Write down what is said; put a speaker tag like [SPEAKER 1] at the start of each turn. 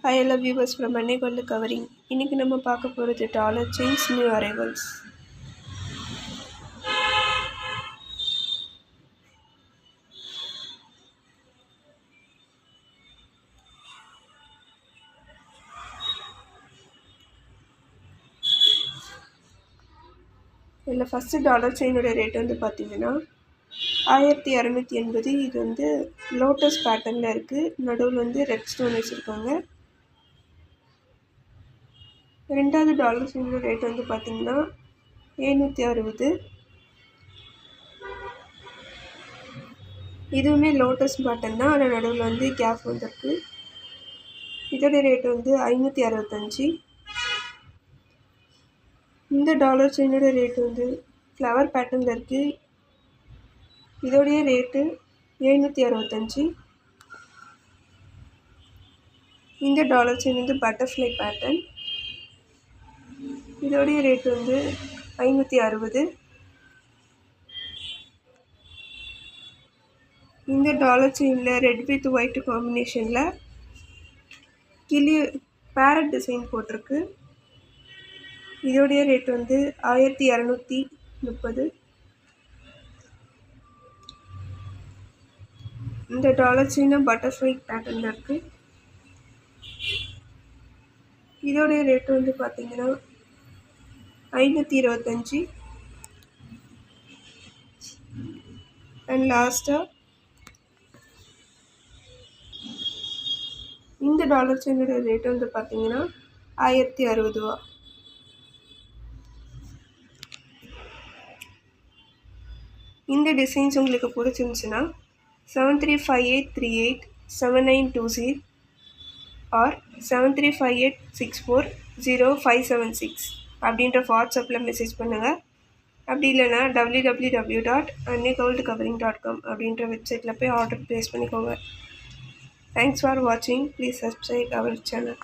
[SPEAKER 1] Hi, hello viewers from Money Gold Covering. இன்னைக்கு நம்ம பார்க்க போகிறது டாலர் செயின்ஸ் நியூ அரைவல்ஸ். இதில் ஃபஸ்ட்டு டாலர் செயினோட ரேட் வந்து பார்த்தீங்கன்னா 1280. இது வந்து லோட்டஸ் பேட்டர்னில் இருக்குது. நடுவில் வந்து ரெட் ஸ்டோன் வச்சுருக்காங்க. ரெண்டாவது டாலர் செயினோட ரேட் வந்து பார்த்தீங்கன்னா 760. இதுவுமே லோட்டஸ் பேட்டர்ன் தான், ஆனால் நடுவில் வந்து கேப் வந்துருக்கு. இதோட ரேட் வந்து 565. இந்த டாலர் செயினோட ரேட் வந்து ஃப்ளவர் பேட்டர்னில் இருக்குது. இதோடைய ரேட்டு 765. இந்த டாலர் செயின் வந்து பட்டர்ஃப்ளை பேட்டர்ன். இதோடைய ரேட் வந்து 560. இந்த டாலர் செயினில் ரெட் வித் ஒயிட் காம்பினேஷனில் கிளி பேரட் டிசைன் போட்டிருக்கு. இதோடைய ரேட் வந்து 1230. இந்த டாலர் செயினும் பட்டர்ஃப்ளை பேட்டர்னில் இருக்குது. இதோடைய ரேட் வந்து பார்த்தீங்கன்னா 525. அண்ட் லாஸ்ட்டாக இந்த டாலர் செயினோட ரேட் வந்து பார்த்தீங்கன்னா 1060. இந்த டிசைன்ஸ் உங்களுக்கு பிடிச்சிருந்துச்சுன்னா 7358387920 ஆர் 7358640576 அப்படின்ற வாட்ஸ்அப்பில் மெசேஜ் பண்ணுங்கள். அப்படி இல்லைனா www.annegoldcovering.com அப்படின்ற வெப்சைட்டில் போய் ஆர்டர் ப்ளேஸ் பண்ணிக்கோங்க. தேங்க்ஸ் ஃபார் வாட்சிங். Please subscribe our channel.